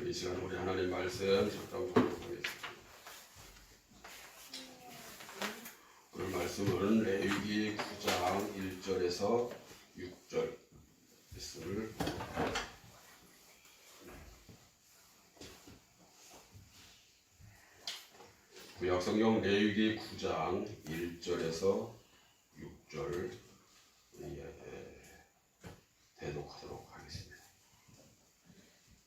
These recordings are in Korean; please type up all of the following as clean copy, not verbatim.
이 시간 우리 하나님 말씀 작성하도록 하겠습니다. 오늘 말씀은 레위기 9장 1절에서 6절 말씀을 구약성경 레위기 9장 1절에서 6절 대독하도록 하겠습니다.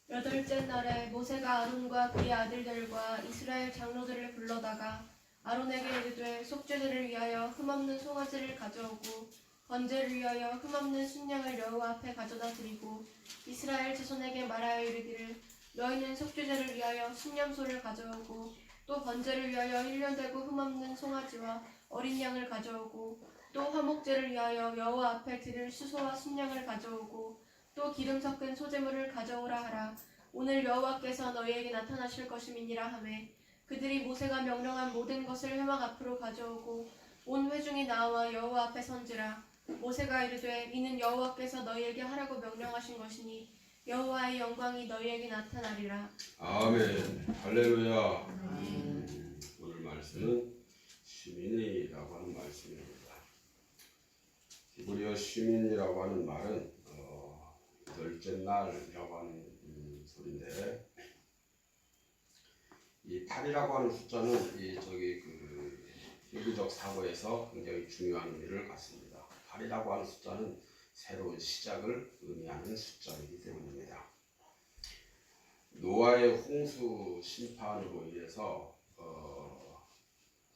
여덟째 날에 모세가 아론과 그의 아들들과 이스라엘 장로들을 불러다가 아론에게 이르되 속죄제를 위하여 흠없는 송아지를 가져오고 번제를 위하여 흠없는 순양을 여호와 앞에 가져다 드리고 이스라엘 자손에게 말하여 이르기를 너희는 속죄제를 위하여 순염소를 가져오고 또 번제를 위하여 1년 되고 흠없는 송아지와 어린 양을 가져오고 또 화목제를 위하여 여호와 앞에 드릴 수소와 순양을 가져오고 또 기름 섞은 소제물을 가져오라 하라. 오늘 여호와께서 너희에게 나타나실 것임이니라 하매 그들이 모세가 명령한 모든 것을 회막 앞으로 가져오고 온 회중이 나와 여호와 앞에 선지라. 모세가 이르되 이는 여호와께서 너희에게 하라고 명령하신 것이니 여호와의 영광이 너희에게 나타나리라. 아멘. 할렐루야. 오늘 말씀은 시민이라고 하는 말씀입니다. 히브리어 시민이라고 하는 말은 열째 날이라고 하는 소리인데, 이 8이라고 하는 숫자는 인류적 사고에서 굉장히 중요한 의미를 갖습니다. 8이라고 하는 숫자는 새로운 시작을 의미하는 숫자이기 때문입니다. 노아의 홍수 심판으로 인해서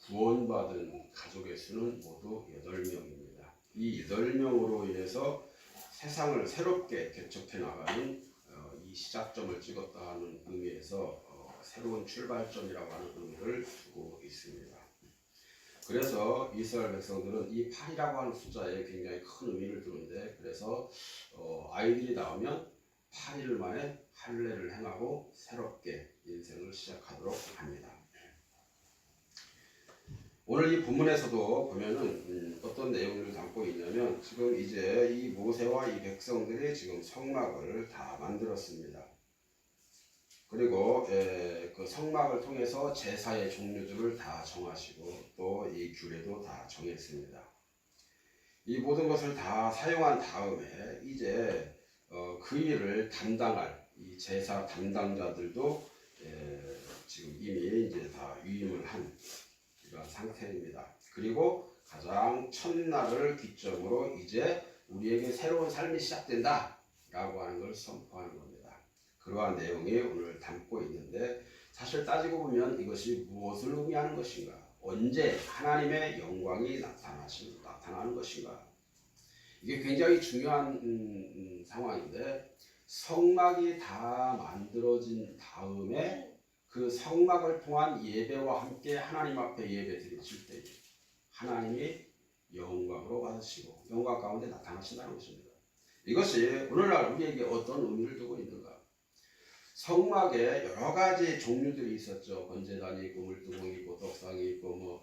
구원받은 가족의 수는 모두 8명입니다. 이 8명으로 인해서 세상을 새롭게 개척해 나가는 이 시작점을 찍었다는 의미에서 새로운 출발점이라고 하는 의미를 두고 있습니다. 그래서 이스라엘 백성들은 이 8이라고 하는 숫자에 굉장히 큰 의미를 두는데, 그래서 아이들이 나오면 8일 만에 할례를 행하고 새롭게 인생을 시작하도록 합니다. 오늘 이 본문에서도 보면은 어떤 내용을 담고 있냐면, 지금 이제 이 모세와 이 백성들이 지금 성막을 다 만들었습니다. 그리고 그 성막을 통해서 제사의 종류들을 다 정하시고 또 이 규례도 다 정했습니다. 이 모든 것을 다 사용한 다음에 이제 그 일을 담당할 이 제사 담당자들도 지금 이미 이제 다 위임을 한 이런 상태입니다. 그리고 가장 첫날을 기점으로 이제 우리에게 새로운 삶이 시작된다 라고 하는 걸 선포하는 겁니다. 그러한 내용이 오늘 담고 있는데, 사실 따지고 보면 이것이 무엇을 의미하는 것인가, 언제 하나님의 영광이 나타나는 것인가, 이게 굉장히 중요한 상황인데, 성막이 다 만들어진 다음에 그 성막을 통한 예배와 함께 하나님 앞에 예배 드리실 때 하나님이 영광으로 받으시고 영광 가운데 나타나신다는 것입니다. 이것이 오늘날 우리에게 어떤 의미를 두고 있는가? 성막에 여러 가지 종류들이 있었죠. 번제단이 있고 물두멍이 있고 떡상이 있고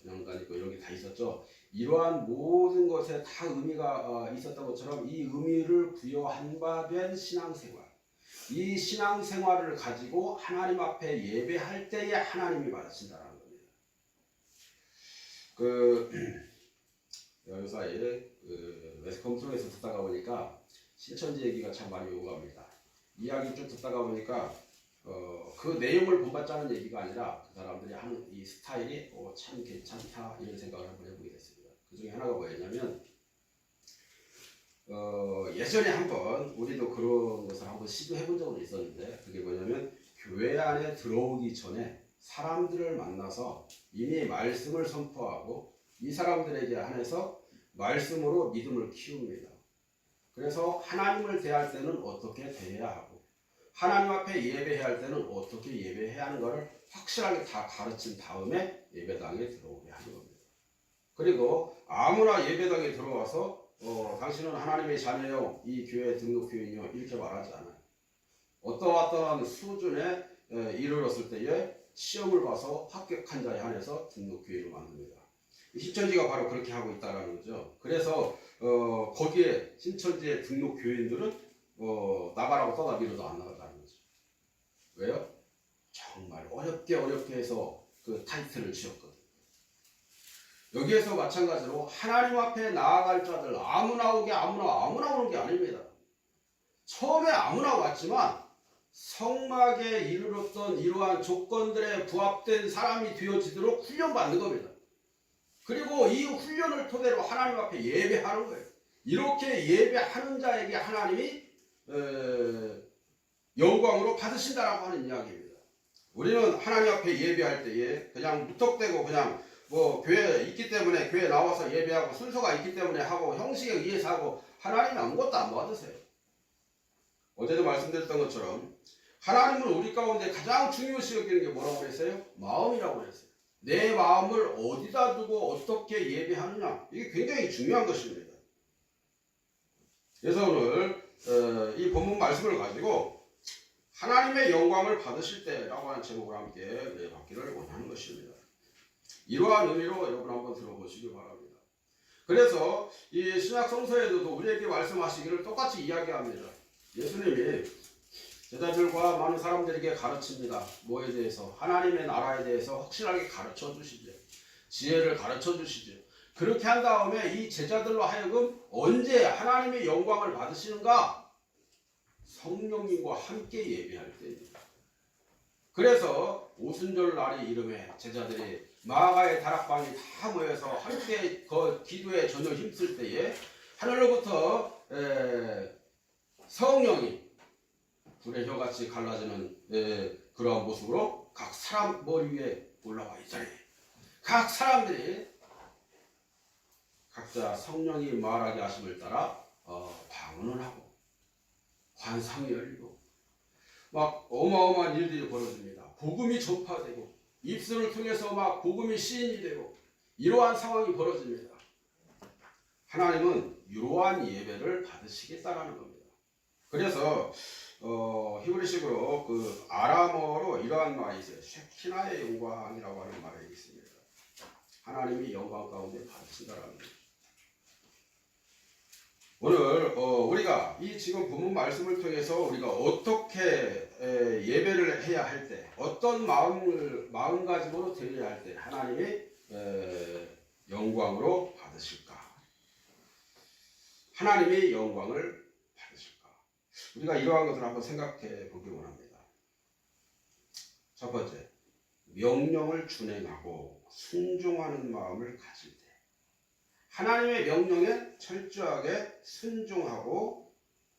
분향단이 있고 이런 게 다 있었죠. 이러한 모든 것에 다 의미가 있었던 것처럼 이 의미를 부여한 바 된 신앙생활, 이 신앙생활을 가지고 하나님 앞에 예배할 때에 하나님이 받으신다는 겁니다. 여사에 매스컴송에서 듣다가 보니까 신천지 얘기가 참 많이 오고 갑니다. 이야기 좀 듣다가 보니까 그 내용을 본받자는 얘기가 아니라 그 사람들이 하는 이 스타일이 참 괜찮다 이런 생각을 한번 해보게 됐습니다. 그 중에 하나가 뭐였냐면, 예전에 한번 우리도 그런 것을 한번 시도해 본 적은 있었는데, 그게 뭐냐면 교회 안에 들어오기 전에 사람들을 만나서 이미 말씀을 선포하고 이 사람들에게 한해서 말씀으로 믿음을 키웁니다. 그래서 하나님을 대할 때는 어떻게 대해야 하고 하나님 앞에 예배해야 할 때는 어떻게 예배해야 하는 것을 확실하게 다 가르친 다음에 예배당에 들어오게 하는 겁니다. 그리고 아무나 예배당에 들어와서 당신은 하나님의 자녀요, 이 교회 등록교인이요 이렇게 말하지 않아요. 어떠한 수준에 이르렀을 때에 시험을 봐서 합격한 자에 한해서 등록교인을 만듭니다. 신천지가 바로 그렇게 하고 있다는 거죠. 그래서 거기에 신천지의 등록교인들은 나가라고 떠다 밀어도 안 나간다는 거죠. 어렵게 해서 그 타이틀을 지었거든. 여기에서 마찬가지로 하나님 앞에 나아갈 자들 아무나 오는 게 아닙니다. 처음에 아무나 왔지만 성막에 이르렀던 이러한 조건들에 부합된 사람이 되어지도록 훈련받는 겁니다. 그리고 이 훈련을 토대로 하나님 앞에 예배하는 거예요. 이렇게 예배하는 자에게 하나님이 영광으로 받으신다라고 하는 이야기입니다. 우리는 하나님 앞에 예배할 때에 그냥 무턱대고 그냥 뭐 교회에 있기 때문에 교회에 나와서 예배하고 순서가 있기 때문에 하고 형식에 의해서 하고 하나님이 아무것도 안 받으세요. 어제도 말씀드렸던 것처럼 하나님은 우리 가운데 가장 중요시 여기는 게 뭐라고 그랬어요? 마음이라고 그랬어요. 내 마음을 어디다 두고 어떻게 예배하느냐, 이게 굉장히 중요한 것입니다. 그래서 오늘 이 본문 말씀을 가지고 하나님의 영광을 받으실 때라고 하는 제목을 함께 받기를 원하는 것입니다. 이러한 의미로 여러분 한번 들어보시기 바랍니다. 그래서 이 신약 성서에도 우리에게 말씀하시기를 똑같이 이야기합니다. 예수님이 제자들과 많은 사람들에게 가르칩니다. 뭐에 대해서? 하나님의 나라에 대해서 확실하게 가르쳐 주시죠. 지혜를 가르쳐 주시죠. 그렇게 한 다음에 이 제자들로 하여금 언제 하나님의 영광을 받으시는가? 성령님과 함께 예배할 때입니다. 그래서 오순절 날이 이름에 제자들이 마가의 다락방이 다 모여서 함께 그 기도에 전혀 힘쓸 때에 하늘로부터 성령이 불의 혀같이 갈라지는 그러한 모습으로 각 사람 머리 위에 올라와 있잖아요. 각 사람들이 각자 성령이 말하게 하심을 따라 방언을 하고 환상이 열리고 막 어마어마한 일들이 벌어집니다. 복음이 전파되고 입술을 통해서 막 복음이 시인이 되고 이러한 상황이 벌어집니다. 하나님은 이러한 예배를 받으시겠다라는 겁니다. 그래서 히브리식으로 그 아람어로 이러한 말이 있어요. 쉐키나의 영광이라고 하는 말이 있습니다. 하나님이 영광 가운데 받으신다라는 거죠. 오늘 우리가 이 지금 본문 말씀을 통해서 우리가 어떻게 예배를 해야 할 때, 어떤 마음가짐으로 드려야 할 때 하나님이 영광으로 받으실까? 하나님이 영광을 받으실까? 우리가 이러한 것을 한번 생각해 보기 원합니다. 첫 번째, 명령을 준행하고 순종하는 마음을 가질 때, 하나님의 명령에 철저하게 순종하고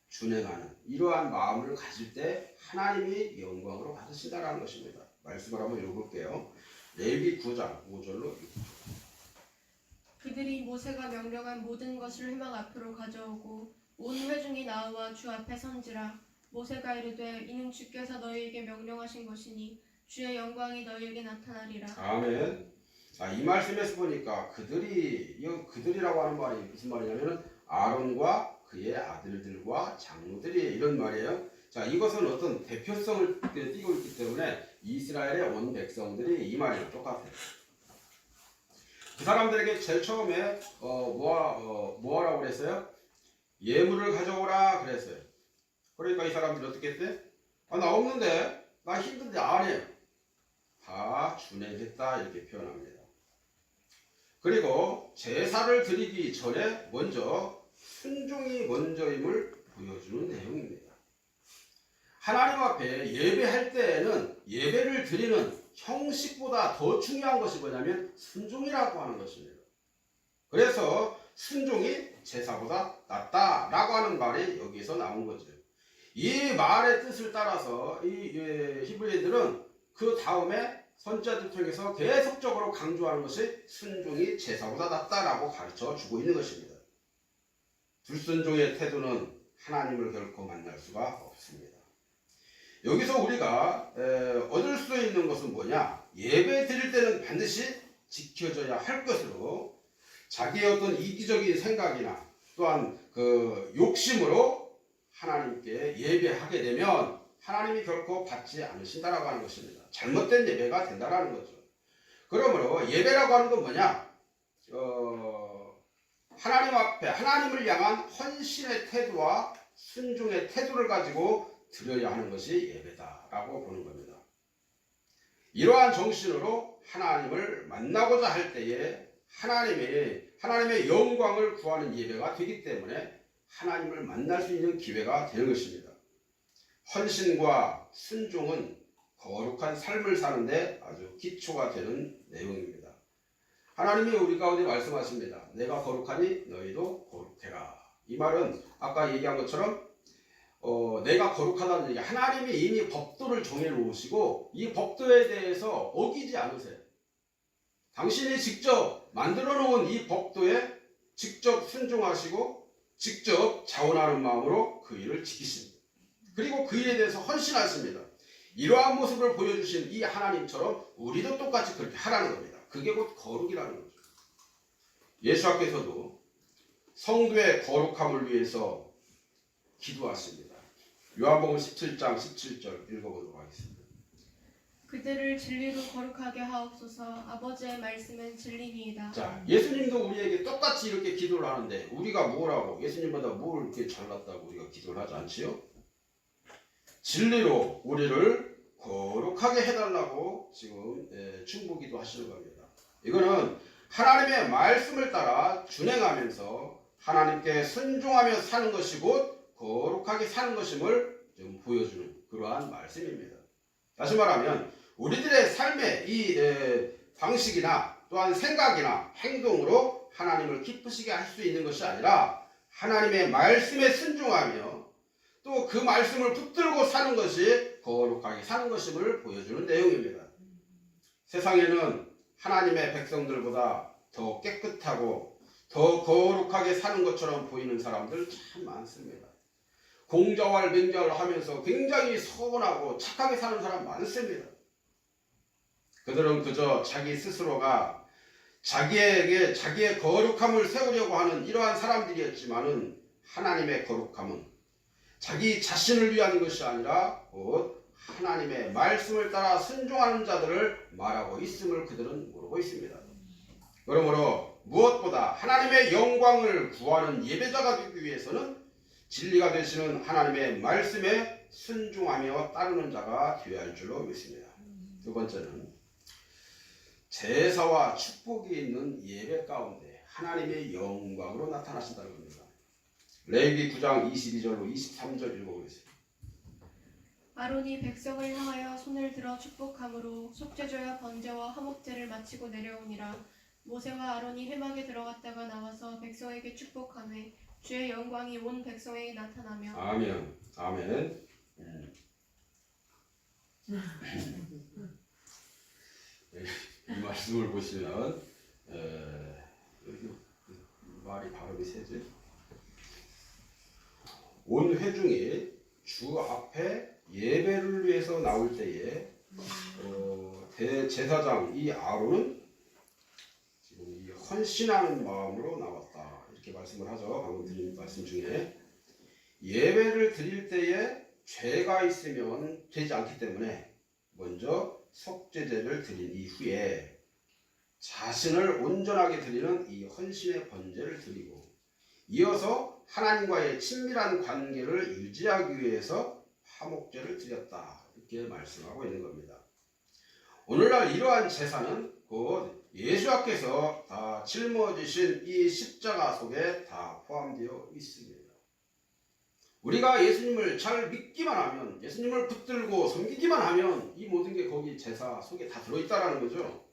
준행하는 이러한 마음을 가질 때 하나님이 영광으로 받으신다는 것입니다. 말씀을 한번 읽어볼게요. 레위기 9장 5절로 6절. 그들이 모세가 명령한 모든 것을 회막 앞으로 가져오고 온 회중이 나와 주 앞에 선지라. 모세가 이르되 이는 주께서 너희에게 명령하신 것이니 주의 영광이 너희에게 나타나리라. 아멘. 이 말씀에서 보니까 그들이라고 하는 말이 무슨 말이냐면 아론과 그의 아들들과 장로들이 이런 말이에요. 자, 이것은 어떤 대표성을 띠고 있기 때문에 이스라엘의 온 백성들이 이 말이랑 똑같아요. 그 사람들에게 제일 처음에 뭐하라고 그랬어요? 예물을 가져오라 그랬어요. 그러니까 이 사람들이 어떻게 했대? 나 없는데, 나 힘든데 안 해요. 다 준행했다 이렇게 표현합니다. 그리고 제사를 드리기 전에 먼저 순종이 먼저임을 보여주는 내용입니다. 하나님 앞에 예배할 때에는 예배를 드리는 형식보다 더 중요한 것이 뭐냐면 순종이라고 하는 것입니다. 그래서 순종이 제사보다 낫다라고 하는 말이 여기서 나온 거죠. 이 말의 뜻을 따라서 이 히브리인들은 그 다음에 선지자들 통해서 계속적으로 강조하는 것이 순종이 제사보다 낫다라고 가르쳐 주고 있는 것입니다. 불순종의 태도는 하나님을 결코 만날 수가 없습니다. 여기서 우리가 얻을 수 있는 것은 뭐냐? 예배 드릴 때는 반드시 지켜져야 할 것으로 자기의 어떤 이기적인 생각이나 또한 그 욕심으로 하나님께 예배하게 되면 하나님이 결코 받지 않으신다라고 하는 것입니다. 잘못된 예배가 된다라는 거죠. 그러므로 예배라고 하는 건 뭐냐? 하나님 앞에 하나님을 향한 헌신의 태도와 순종의 태도를 가지고 드려야 하는 것이 예배다라고 보는 겁니다. 이러한 정신으로 하나님을 만나고자 할 때에 하나님의 영광을 구하는 예배가 되기 때문에 하나님을 만날 수 있는 기회가 되는 것입니다. 헌신과 순종은 거룩한 삶을 사는데 아주 기초가 되는 내용입니다. 하나님이 우리 가운데 말씀하십니다. 내가 거룩하니 너희도 거룩해라. 이 말은 아까 얘기한 것처럼 내가 거룩하다는 얘기, 하나님이 이미 법도를 정해놓으시고 이 법도에 대해서 어기지 않으세요. 당신이 직접 만들어 놓은 이 법도에 직접 순종하시고 직접 자원하는 마음으로 그 일을 지키십니다. 그리고 그 일에 대해서 헌신하십니다. 이러한 모습을 보여주신 이 하나님처럼 우리도 똑같이 그렇게 하라는 겁니다. 그게 곧 거룩이라는 거죠. 예수께서도 성도의 거룩함을 위해서 기도하십니다. 요한복음 17장 17절 읽어보도록 하겠습니다. 그들을 진리로 거룩하게 하옵소서. 아버지의 말씀은 진리니이다. 자, 예수님도 우리에게 똑같이 이렇게 기도를 하는데 우리가 뭐라고 예수님보다 뭘 이렇게 잘났다고 우리가 기도를 하지 않지요? 진리로 우리를 거룩하게 해달라고 지금 충고기도 하시는 겁니다. 이거는 하나님의 말씀을 따라 준행하면서 하나님께 순종하며 사는 것이 곧 거룩하게 사는 것임을 좀 보여주는 그러한 말씀입니다. 다시 말하면 우리들의 삶의 이 방식이나 또한 생각이나 행동으로 하나님을 기쁘시게 할 수 있는 것이 아니라 하나님의 말씀에 순종하며 또 그 말씀을 붙들고 사는 것이 거룩하게 사는 것임을 보여주는 내용입니다. 세상에는 하나님의 백성들보다 더 깨끗하고 더 거룩하게 사는 것처럼 보이는 사람들 참 많습니다. 공자왈 맹자를 하면서 굉장히 서운하고 착하게 사는 사람 많습니다. 그들은 그저 자기 스스로가 자기에게 자기의 거룩함을 세우려고 하는 이러한 사람들이었지만은 하나님의 거룩함은 자기 자신을 위한 것이 아니라 곧 하나님의 말씀을 따라 순종하는 자들을 말하고 있음을 그들은 모르고 있습니다. 그러므로 무엇보다 하나님의 영광을 구하는 예배자가 되기 위해서는 진리가 되시는 하나님의 말씀에 순종하며 따르는 자가 되어야 할 줄로 믿습니다. 두 번째는 제사와 축복이 있는 예배 가운데 하나님의 영광으로 나타나신다는 겁니다. 레위기 9장 22절로 23절 읽어보겠습니다. 아론이 백성을 향하여 손을 들어 축복함으로 속죄제와 번제와 화목제를 마치고 내려오니라. 모세와 아론이 회막에 들어갔다가 나와서 백성에게 축복하매 주의 영광이 온 백성에게 나타나며 아멘. 아멘. 이 말씀을 보시면 말이 발음이 세지. 온 회중이 주 앞에 예배를 위해서 나올 때에 대제사장 이 아론은 지금 이 헌신하는 마음으로 나왔다 이렇게 말씀을 하죠. 방금 드린 말씀 중에 예배를 드릴 때에 죄가 있으면 되지 않기 때문에 먼저 속죄제를 드린 이후에 자신을 온전하게 드리는 이 헌신의 번제를 드리고 이어서 하나님과의 친밀한 관계를 유지하기 위해서 화목제를 드렸다 이렇게 말씀하고 있는 겁니다. 오늘날 이러한 제사는 곧 예수께서 다 짊어지신 이 십자가 속에 다 포함되어 있습니다. 우리가 예수님을 잘 믿기만 하면 예수님을 붙들고 섬기기만 하면 이 모든 게 거기 제사 속에 다 들어있다라는 거죠.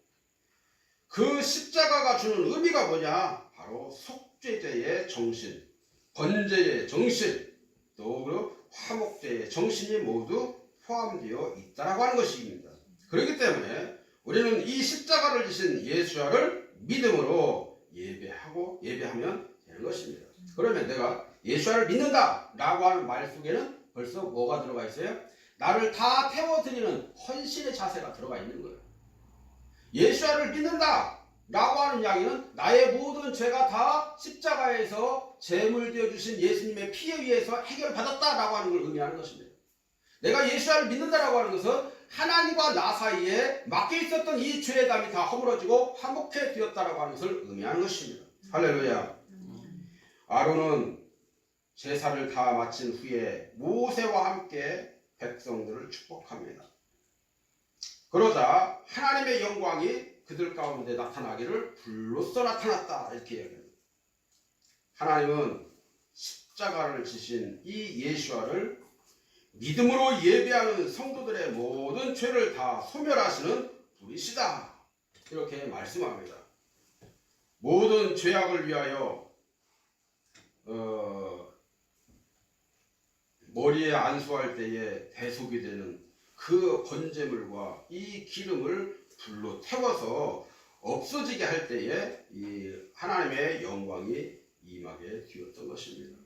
그 십자가가 주는 의미가 뭐냐? 바로 속죄제의 정신, 번제의 정신, 또 화목제의 정신이 모두 포함되어 있다라고 하는 것입니다. 그렇기 때문에 우리는 이 십자가를 지신 예수를 믿음으로 예배하면 되는 것입니다. 그러면 내가 예수를 믿는다 라고 하는 말 속에는 벌써 뭐가 들어가 있어요? 나를 다 태워드리는 헌신의 자세가 들어가 있는 거예요. 예수를 믿는다 라고 하는 이야기는 나의 모든 죄가 다 십자가에서 제물되어 주신 예수님의 피에 의해서 해결받았다 라고 하는 걸 의미하는 것입니다. 내가 예수를 믿는다라고 하는 것은 하나님과 나 사이에 막혀 있었던 이 죄의 담이 다 허물어지고 화목해 되었다라고 하는 것을 의미하는 것입니다. 할렐루야. 아론은 제사를 다 마친 후에 모세와 함께 백성들을 축복합니다. 그러자 하나님의 영광이 그들 가운데 나타나기를 불로써 나타났다 이렇게 이야기합니다. 하나님은 십자가를 지신 이 예수와를 믿음으로 예배하는 성도들의 모든 죄를 다 소멸하시는 분이시다 이렇게 말씀합니다. 모든 죄악을 위하여 머리에 안수할 때에 대속이 되는 그 번제물과 이 기름을 불로 태워서 없어지게 할 때에 이 하나님의 영광이 임하게 되었던 것입니다.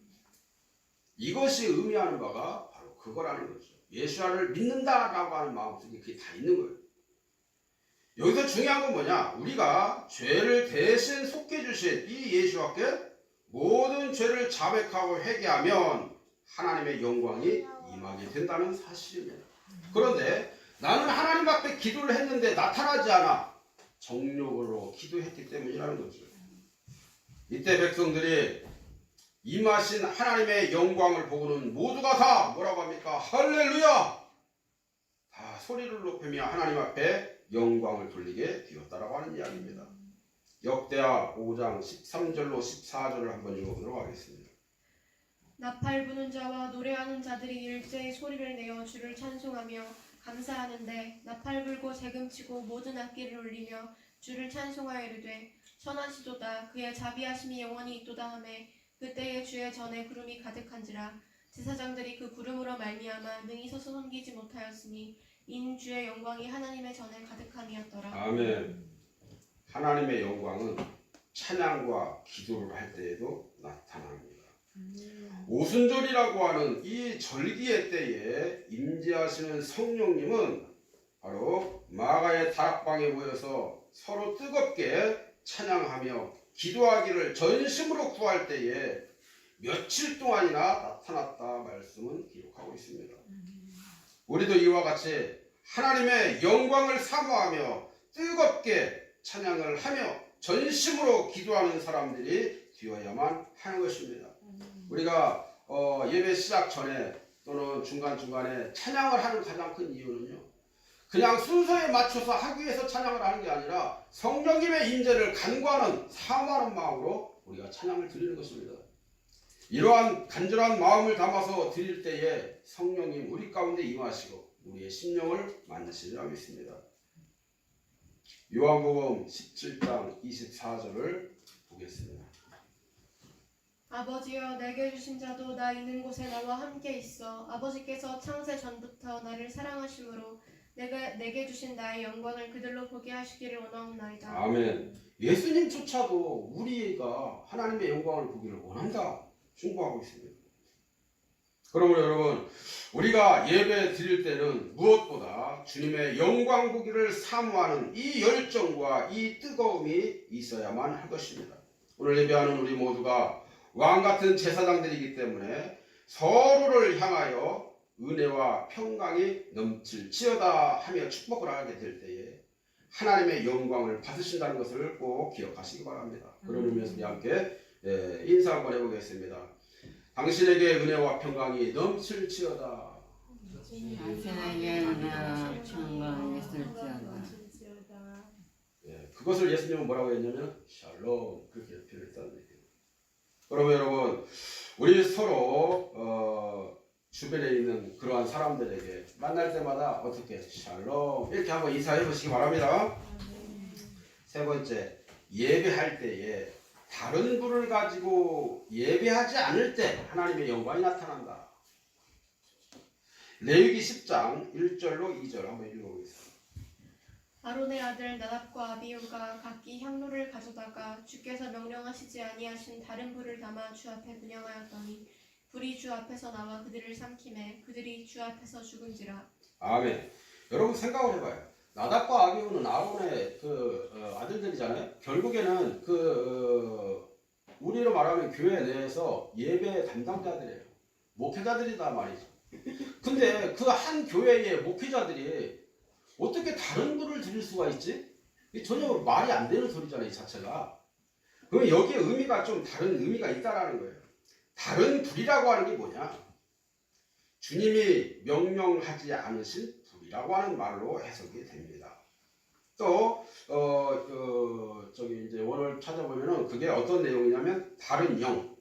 이것이 의미하는 바가 바로 그거라는 거죠. 예수를 믿는다라고 하는 마음속에 그게 다 있는 거예요. 여기서 중요한 건 뭐냐? 우리가 죄를 대신 속해 주신 이 예수께 모든 죄를 자백하고 회개하면 하나님의 영광이 임하게 된다는 사실입니다. 그런데 나는 하나님 앞에 기도를 했는데 나타나지 않아. 정욕으로 기도했기 때문이라는 거죠. 이때 백성들이 임하신 하나님의 영광을 보고는 모두가 다 뭐라고 합니까? 할렐루야! 다 소리를 높이며 하나님 앞에 영광을 돌리게 되었다라고 하는 이야기입니다. 역대하 5장 13절로 14절을 한번 읽어보도록 하겠습니다. 나팔 부는 자와 노래하는 자들이 일제히 소리를 내어 주를 찬송하며 감사하는데 나팔 불고 재금치고 모든 악기를 울리며 주를 찬송하여 이르되 선하시도다 그의 자비하심이 영원히 있도다 하매 그때에 주의 전에 구름이 가득한지라 제사장들이 그 구름으로 말미암아 능히 서서 섬기지 못하였으니 인 주의 영광이 하나님의 전에 가득함이었더라. 아멘. 하나님의 영광은 찬양과 기도를 할 때에도 나타납니다. 오순절이라고 하는 이 절기의 때에 임재하시는 성령님은 바로 마가의 다락방에 모여서 서로 뜨겁게 찬양하며 기도하기를 전심으로 구할 때에 며칠 동안이나 나타났다 말씀은 기록하고 있습니다. 우리도 이와 같이 하나님의 영광을 사모하며 뜨겁게 찬양을 하며 전심으로 기도하는 사람들이 되어야만 하는 것입니다. 우리가 예배 시작 전에 또는 중간중간에 찬양을 하는 가장 큰 이유는요, 그냥 순서에 맞춰서 하기 위해서 찬양을 하는 게 아니라 성령님의 임재를 간구하는 사모하는 마음으로 우리가 찬양을 드리는 것입니다. 이러한 간절한 마음을 담아서 드릴 때에 성령님 우리 가운데 임하시고 우리의 심령을 만드시리라 믿습니다. 요한복음 17장 24절을 보겠습니다. 아버지여 내게 주신 자도 나 있는 곳에 나와 함께 있어 아버지께서 창세 전부터 나를 사랑하심으로 내게 주신 나의 영광을 그들로 보게 하시기를 원하옵나이다. 아멘. 예수님조차도 우리가 하나님의 영광을 보기를 원한다 충고하고 있습니다. 그러므로 여러분, 우리가 예배 드릴 때는 무엇보다 주님의 영광 보기를 사모하는 이 열정과 이 뜨거움이 있어야만 할 것입니다. 오늘 예배하는 우리 모두가 왕같은 제사장들이기 때문에 서로를 향하여 은혜와 평강이 넘칠지어다 하며 축복을 하게 될 때에 하나님의 영광을 받으신다는 것을 꼭 기억하시기 바랍니다. 그런 의미에서 우리 함께 인사 한번 해보겠습니다. 당신에게 은혜와 평강이 넘칠지어다. 당신에게 은혜와 평강이 있을지어다. 그것을 예수님은 뭐라고 했냐면 샬롬 그렇게 표현했다는 얘기예요. 그러면 여러분, 우리 서로 주변에 있는 그러한 사람들에게 만날 때마다 어떻게 샬롬 이렇게 한번 인사해 보시기 바랍니다. 세 번째, 예배할 때에 다른 불을 가지고 예배하지 않을 때 하나님의 영광이 나타난다. 레위기 10장 1절로 2절 한번 읽어보겠습니다. 아론의 아들 나답과 아비후가 각기 향로를 가져다가 주께서 명령하시지 아니하신 다른 불을 담아 주 앞에 분향하였더니 불이 주 앞에서 나와 그들을 삼키매 그들이 주 앞에서 죽은지라. 아멘. 여러분 생각을 해봐요. 나답과 아비후는 아론의 아들들이잖아요. 결국에는 우리로 말하면 교회 내에서 예배 담당자들이에요. 목회자들이다 말이죠. 근데 그 한 교회의 목회자들이 어떻게 다른 불을 드릴 수가 있지? 전혀 말이 안 되는 소리잖아요, 이 자체가. 그럼 여기에 의미가 좀 다른 의미가 있다라는 거예요. 다른 불이라고 하는 게 뭐냐? 주님이 명령하지 않으신 불이라는 불이라고 하는 말로 해석이 됩니다. 또 저기 이제 원어를 찾아보면은 그게 어떤 내용이냐면 다른 영,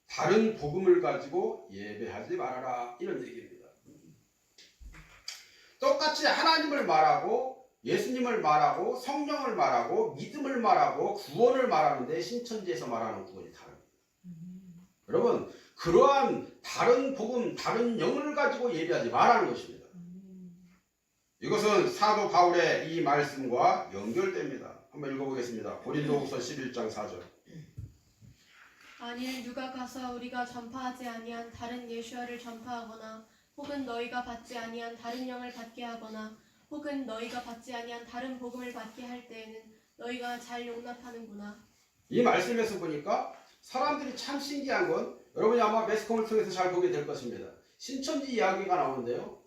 다른 복음을 가지고 예배하지 말아라 이런 얘기입니다. 똑같이 하나님을 말하고 예수님을 말하고 성령을 말하고 믿음을 말하고 구원을 말하는데 신천지에서 말하는 구원이 다릅니다. 여러분 그러한 다른 복음, 다른 영을 가지고 예배하지 말라는 것입니다. 이것은 사도 바울의 이 말씀과 연결됩니다. 한번 읽어보겠습니다. 고린도후서 11장 4절. 만일 누가 가서 우리가 전파하지 아니한 다른 예수와를 전파하거나 혹은 너희가 받지 아니한 다른 영을 받게 하거나 혹은 너희가 받지 아니한 다른 복음을 받게 할 때에는 너희가 잘 용납하는구나. 이 말씀에서 보니까 사람들이 참 신기한 건 여러분이 아마 매스컴을 통해서 잘 보게 될 것입니다. 신천지 이야기가 나오는데요.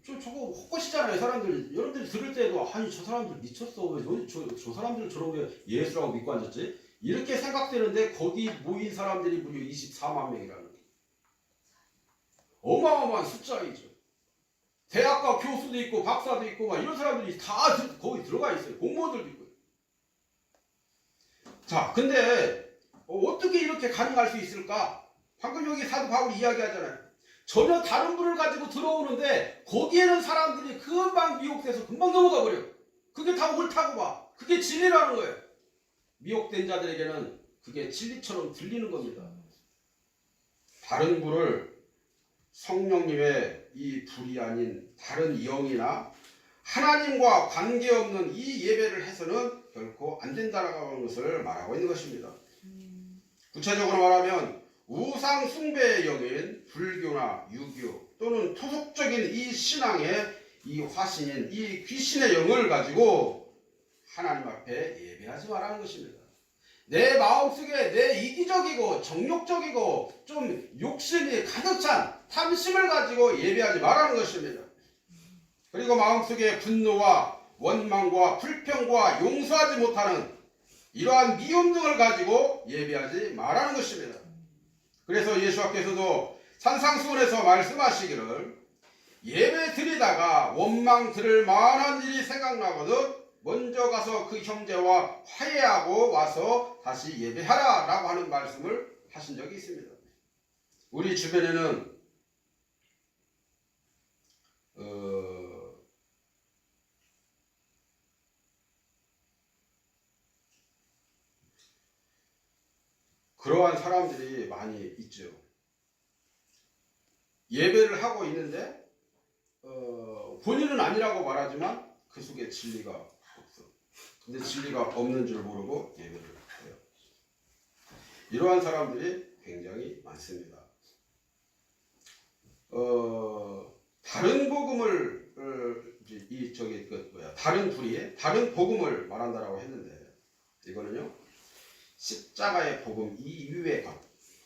저거 헛것이잖아요. 사람들 여러분들이 들을 때도 아니 저 사람들 미쳤어. 왜 저 사람들 저런 게 예수라고 믿고 앉았지? 이렇게 생각되는데 거기 모인 사람들이 무려 24만 명이라는 거예요. 어마어마한 숫자이죠. 대학가 교수도 있고 박사도 있고 막 이런 사람들이 다 거기 들어가 있어요. 공무원들도 있고요. 자, 근데 어떻게 이렇게 가능할 수 있을까? 방금 여기 사도 바울이 이야기하잖아요. 전혀 다른 분을 가지고 들어오는데 거기에는 사람들이 금방 미혹돼서 금방 넘어가 버려요. 그게 다 옳다고 봐. 그게 진리라는 거예요. 미혹된 자들에게는 그게 진리처럼 들리는 겁니다. 다른 불을 성령님의 이 불이 아닌 다른 영이나 하나님과 관계없는 이 예배를 해서는 결코 안 된다라는 것을 말하고 있는 것입니다. 구체적으로 말하면 우상 숭배의 영인 불교나 유교 또는 토속적인 이 신앙의 이 화신인 이 귀신의 영을 가지고 하나님 앞에 예배하지 말라는 것입니다. 내 마음속에 내 이기적이고 정욕적이고 좀 욕심이 가득 찬 탐심을 가지고 예배하지 말라는 것입니다. 그리고 마음속에 분노와 원망과 불평과 용서하지 못하는 이러한 미움 등을 가지고 예배하지 말라는 것입니다. 그래서 예수께서도 산상수훈에서 말씀하시기를 예배 드리다가 원망 들을 만한 일이 생각나거든 먼저 가서 그 형제와 화해하고 와서 다시 예배하라 라고 하는 말씀을 하신 적이 있습니다. 우리 주변에는 그러한 사람들이 많이 있죠. 예배를 하고 있는데 본인은 아니라고 말하지만 그 속에 진리가 없어. 근데 진리가 없는 줄 모르고 예배를 해요. 이러한 사람들이 굉장히 많습니다. 다른 복음을 다른 불이 다른 복음을 말한다라고 했는데 이거는요 십자가의 복음 이외의 것.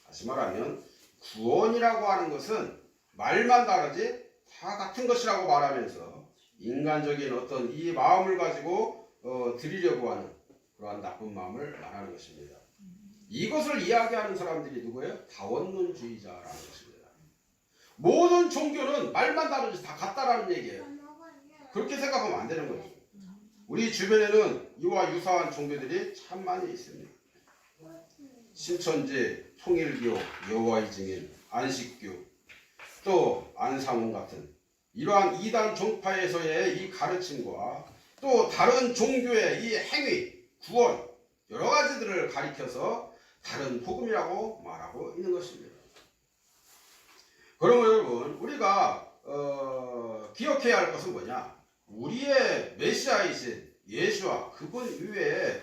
다시 말하면 구원이라고 하는 것은 말만 다르지 다 같은 것이라고 말하면서 인간적인 어떤 이 마음을 가지고 드리려고 하는 그러한 나쁜 마음을 말하는 것입니다. 이것을 이야기하는 사람들이 누구예요? 다원론주의자라는 것입니다. 모든 종교는 말만 다르지 다 같다라는 얘기예요. 그렇게 생각하면 안 되는 거죠. 우리 주변에는 이와 유사한 종교들이 참 많이 있습니다. 신천지, 통일교, 여호와의 증인, 안식교, 또 안상훈 같은 이러한 이단 종파에서의 이 가르침과 또 다른 종교의 이 행위, 구원 여러 가지들을 가리켜서 다른 복음이라고 말하고 있는 것입니다. 그러면 여러분 우리가 기억해야 할 것은 뭐냐? 우리의 메시아이신 예수와 그분 이외에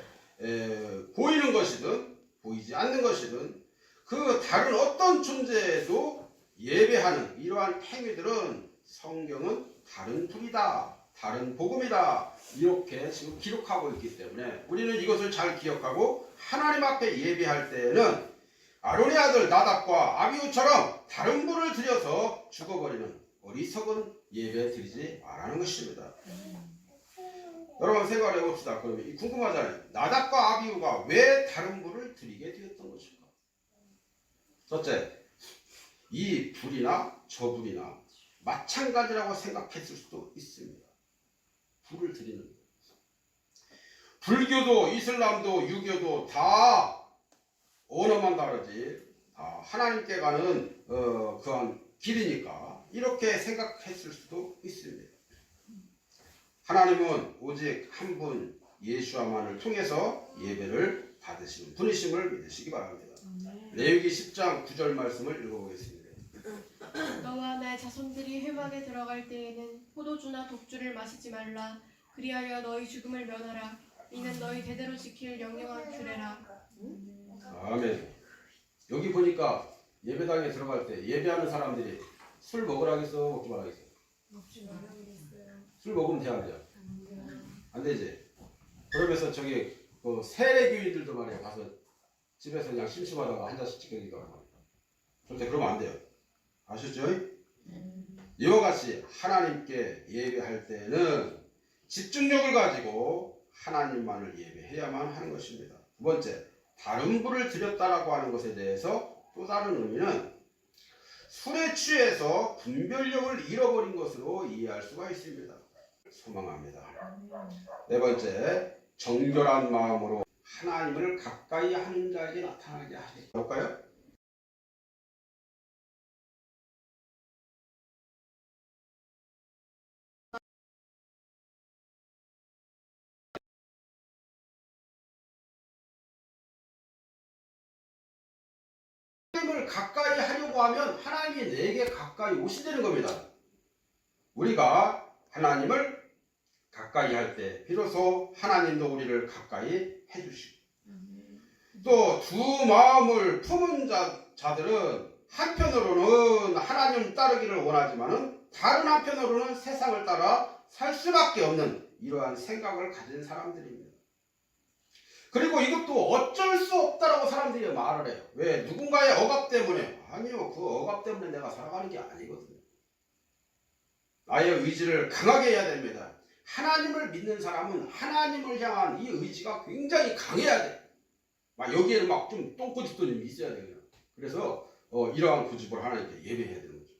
보이는 것이든 보이지 않는 것이든 그 다른 어떤 존재에도 예배하는 이러한 행위들은 성경은 다른 불이다, 다른 복음이다 이렇게 지금 기록하고 있기 때문에 우리는 이것을 잘 기억하고 하나님 앞에 예배할 때에는 아론의 아들 나답과 아비후처럼 다른 불을 들여서 죽어버리는 어리석은 예배 드리지 말라는 것입니다. 여러분 생각해 봅시다. 그러면 궁금하잖아요. 나답과 아비후가 왜 다른 불을 드리게 되었던 것일까? 첫째, 이 불이나 저 불이나 마찬가지라고 생각했을 수도 있습니다. 불을 드리는 것. 불교도 이슬람도 유교도 다 언어만 다르지 다 하나님께 가는 그한 길이니까 이렇게 생각했을 수도 있습니다. 하나님은 오직 한 분 예수와만을 통해서 예배를 받으시는 분이심을 믿으시기 바랍니다. 레위기 10장 9절 말씀을 읽어보겠습니다. 너와 내 자손들이 회막에 들어갈 때에는 포도주나 독주를 마시지 말라. 그리하여 너희 죽음을 면하라. 이는 너희 대대로 지킬 영영한 규례라. 아멘. 여기 보니까 예배당에 들어갈 때 예배하는 사람들이 술 먹으라겠어, 먹지 말라겠어? 술 먹으면 돼, 안 돼요? 안 되지. 그러면서 저기 그 세례교인들도 말이야 가서 집에서 그냥 심심하다가 한 잔씩 찍기도 하고 절대 그러면 안 돼요. 아셨죠? 이와 같이 하나님께 예배할 때는 집중력을 가지고 하나님만을 예배해야만 하는 것입니다. 두 번째, 다른 불을 드렸다라고 하는 것에 대해서 또 다른 의미는 술에 취해서 분별력을 잃어버린 것으로 이해할 수가 있습니다. 소망합니다. 네 번째, 정결한 마음으로 하나님을 가까이 하는 자에게 나타나게 하시. 볼까요? 하나님을 가까이 하려고 하면 하나님이 내게 가까이 오시되는 겁니다. 우리가 하나님을 가까이 할 때 비로소 하나님도 우리를 가까이 해주시고 또 두 마음을 품은 자들은 한편으로는 하나님 따르기를 원하지만은 다른 한편으로는 세상을 따라 살 수밖에 없는 이러한 생각을 가진 사람들입니다. 그리고 이것도 어쩔 수 없다라고 사람들이 말을 해요. 왜? 누군가의 억압 때문에. 아니요, 그 억압 때문에 내가 살아가는 게 아니거든요. 나의 의지를 강하게 해야 됩니다. 하나님을 믿는 사람은 하나님을 향한 이 의지가 굉장히 강해야 돼. 막 여기에는 막 좀 똥꼬집도 좀 있어야 돼요. 그래서 이러한 고집을 하나님께 예배해야 되는 거죠.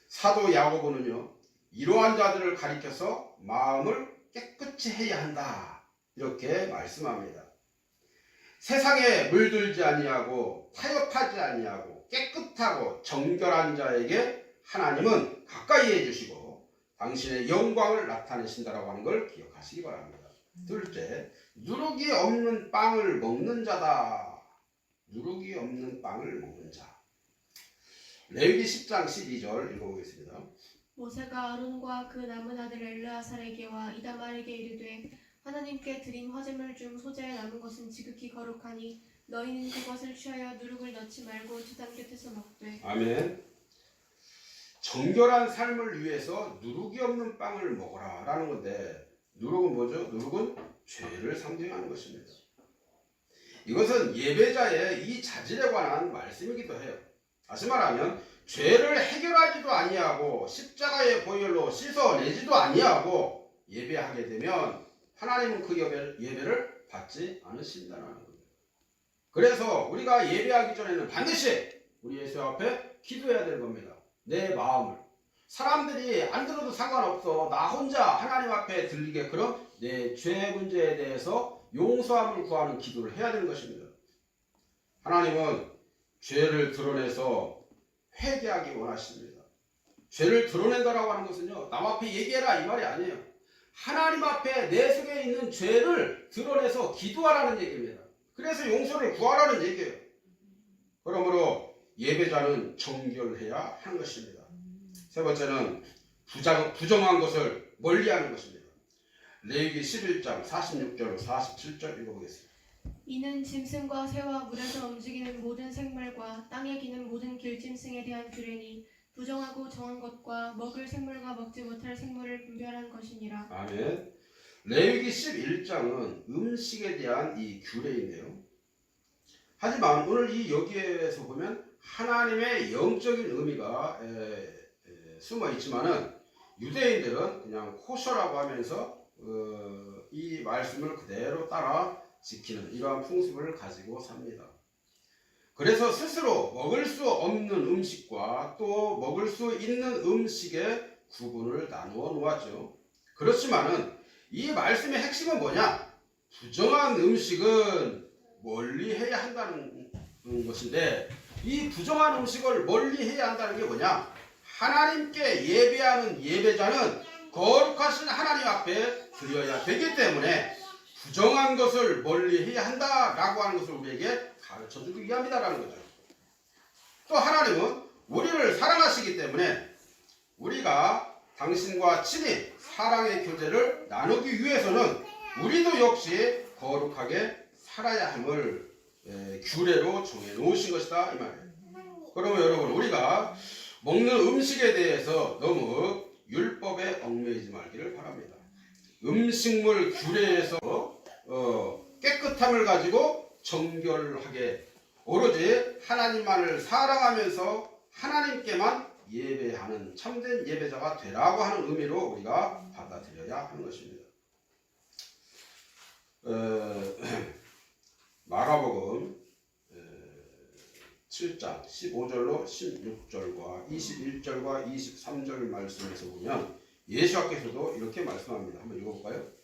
사도 야고보는요, 이러한 자들을 가리켜서 마음을 깨끗이 해야 한다. 이렇게 말씀합니다. 세상에 물들지 아니하고 타협하지 아니하고 깨끗하고 정결한 자에게 하나님은 가까이 해주시고 당신의 영광을 나타내신다라고 하는 걸 기억하시기 바랍니다. 둘째, 누룩이 없는 빵을 먹는 자다. 누룩이 없는 빵을 먹는 자. 레위기 10장 12절 읽어보겠습니다. 모세가 아론과 그 남은 아들 엘르아살에게와 이다말에게 이르되 하나님께 드린 화제물 중 소재에 남은 것은 지극히 거룩하니 너희는 그것을 취하여 누룩을 넣지 말고 제단 곁에서 먹되. 아멘. 정결한 삶을 위해서 누룩이 없는 빵을 먹어라 라는 건데, 누룩은 뭐죠? 누룩은 죄를 상징하는 것입니다. 이것은 예배자의 이 자질에 관한 말씀이기도 해요. 다시 말하면 죄를 해결하지도 아니하고 십자가의 보혈로 씻어내지도 아니하고 예배하게 되면 하나님은 그 예배를 받지 않으신다는 겁니다. 그래서 우리가 예배하기 전에는 반드시 우리 예수 앞에 기도해야 되는 겁니다. 내 마음을. 사람들이 안 들어도 상관없어. 나 혼자 하나님 앞에 들리게끔 내 죄 문제에 대해서 용서함을 구하는 기도를 해야 되는 것입니다. 하나님은 죄를 드러내서 회개하기 원하십니다. 죄를 드러낸다라고 하는 것은요, 남 앞에 얘기해라 이 말이 아니에요. 하나님 앞에 내 속에 있는 죄를 드러내서 기도하라는 얘기입니다. 그래서 용서를 구하라는 얘기예요. 그러므로 예배자는 정결해야 하는 것입니다. 세 번째는 부정한 것을 멀리하는 것입니다. 레위기 11장 46절 47절 읽어보겠습니다. 이는 짐승과 새와 물에서 움직이는 모든 생물과 땅에 기는 모든 길짐승에 대한 규례니 부정하고 정한 것과 먹을 생물과 먹지 못할 생물을 분별한 것이니라. 아멘. 레위기 11장은 음식에 대한 이 규례인데요. 하지만 오늘 이 여기에서 보면 하나님의 영적인 의미가 숨어 있지만은 유대인들은 그냥 코셔라고 하면서 이 말씀을 그대로 따라 지키는 이러한 풍습을 가지고 삽니다. 그래서 스스로 먹을 수 없는 음식과 또 먹을 수 있는 음식의 구분을 나누어 놓았죠. 그렇지만은 이 말씀의 핵심은 뭐냐? 부정한 음식은 멀리 해야 한다는 것인데, 이 부정한 음식을 멀리 해야 한다는 게 뭐냐? 하나님께 예배하는 예배자는 거룩하신 하나님 앞에 드려야 되기 때문에 부정한 것을 멀리 해야 한다라고 하는 것을 우리에게 가르쳐주기 위함이다라는 거죠. 또 하나님은 우리를 사랑하시기 때문에 우리가 당신과 친히 사랑의 교제를 나누기 위해서는 우리도 역시 거룩하게 살아야 함을 규례로 정해 놓으신 것이다 이 말이에요. 그러면 여러분, 우리가 먹는 음식에 대해서 너무 율법에 얽매이지 말기를 바랍니다. 음식물 규례에서 깨끗함을 가지고 정결하게 오로지 하나님만을 사랑하면서 하나님께만 예배하는 참된 예배자가 되라고 하는 의미로 우리가 받아들여야 하는 것입니다. 마가복음 7장 15절로 16절과 21절과 23절 말씀에서 보면 예수께서도 이렇게 말씀합니다. 한번 읽어볼까요?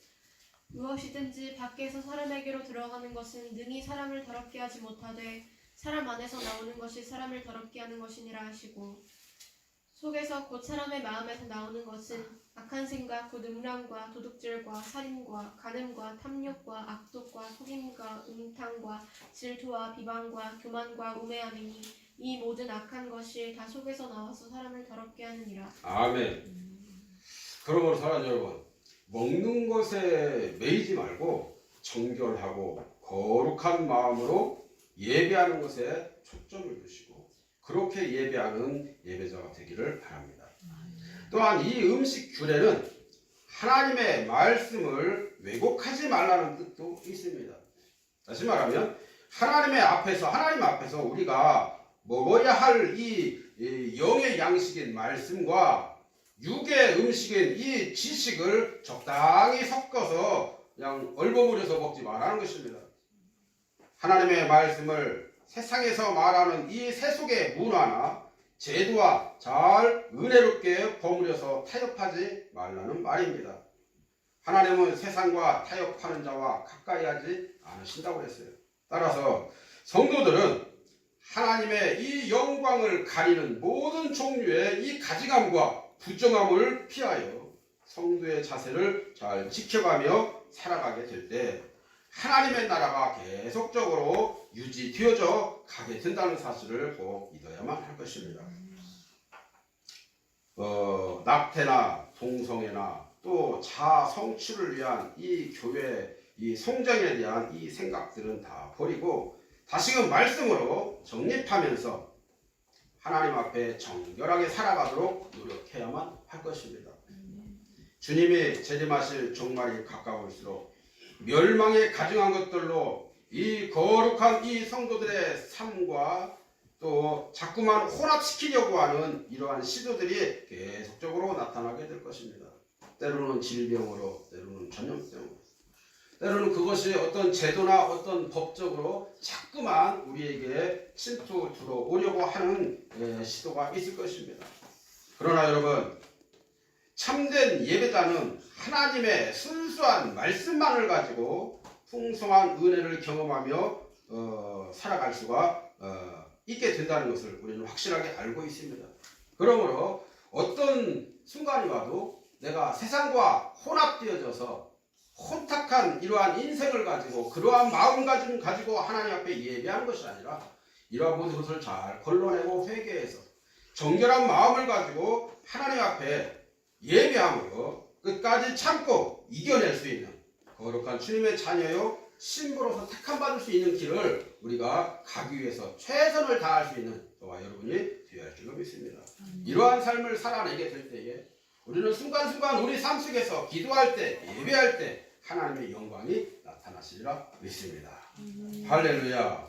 무엇이든지 밖에서 사람에게로 들어가는 것은 능히 사람을 더럽게 하지 못하되 사람 안에서 나오는 것이 사람을 더럽게 하는 것이니라 하시고, 속에서 곧 사람의 마음에서 나오는 것은 악한 생각 곧 음란과 도둑질과 살인과 간음과 탐욕과 악독과 속임과 음탕과 질투와 비방과 교만과 우매함이니 이 모든 악한 것이 다 속에서 나와서 사람을 더럽게 하느니라. 아멘. 그러므로 사랑하는 여러분, 먹는 것에 매이지 말고 정결하고 거룩한 마음으로 예배하는 것에 초점을 두시고 그렇게 예배하는 예배자가 되기를 바랍니다. 또한 이 음식 규례는 하나님의 말씀을 왜곡하지 말라는 뜻도 있습니다. 다시 말하면 하나님 앞에서 우리가 먹어야 할 이 영의 양식인 말씀과 육의 음식인 이 지식을 적당히 섞어서 그냥 얼버무려서 먹지 말라는 것입니다. 하나님의 말씀을 세상에서 말하는 이 세속의 문화나 제도와 잘 은혜롭게 버무려서 타협하지 말라는 말입니다. 하나님은 세상과 타협하는 자와 가까이 하지 않으신다고 했어요. 따라서 성도들은 하나님의 이 영광을 가리는 모든 종류의 이 가증함과 부정함을 피하여 성도의 자세를 잘 지켜가며 살아가게 될 때 하나님의 나라가 계속적으로 유지되어져 가게 된다는 사실을 꼭 믿어야만 할 것입니다. 낙태나 동성애나 또 자아 성취를 위한 이 교회, 이 성장에 대한 이 생각들은 다 버리고 다시금 말씀으로 정립하면서 하나님 앞에 정결하게 살아가도록 노력해야만 할 것입니다. 주님이 재림하실 종말이 가까울수록 멸망에 가증한 것들로 이 거룩한 이 성도들의 삶과 또 자꾸만 혼합시키려고 하는 이러한 시도들이 계속적으로 나타나게 될 것입니다. 때로는 질병으로, 때로는 전염병으로, 때로는 그것이 어떤 제도나 어떤 법적으로 자꾸만 우리에게 침투 들어오려고 하는 시도가 있을 것입니다. 그러나 여러분, 참된 예배자는 하나님의 순수한 말씀만을 가지고 풍성한 은혜를 경험하며 살아갈 수가 있게 된다는 것을 우리는 확실하게 알고 있습니다. 그러므로 어떤 순간이 와도 내가 세상과 혼합되어져서 혼탁한 이러한 인생을 가지고 그러한 마음가짐 가지고 하나님 앞에 예배하는 것이 아니라 이러한 모든 것을 잘 걸러내고 회개해서 정결한 마음을 가지고 하나님 앞에 예배함으로 끝까지 참고 이겨낼 수 있는 거룩한 주님의 자녀요 신부로서 택함받을 수 있는 길을 우리가 가기 위해서 최선을 다할 수 있는 저와 여러분이 되어야 할 줄로 믿습니다. 이러한 삶을 살아내게 될 때에 우리는 순간순간 우리 삶 속에서 기도할 때, 예배할 때 하나님의 영광이 나타나시리라 믿습니다. 할렐루야.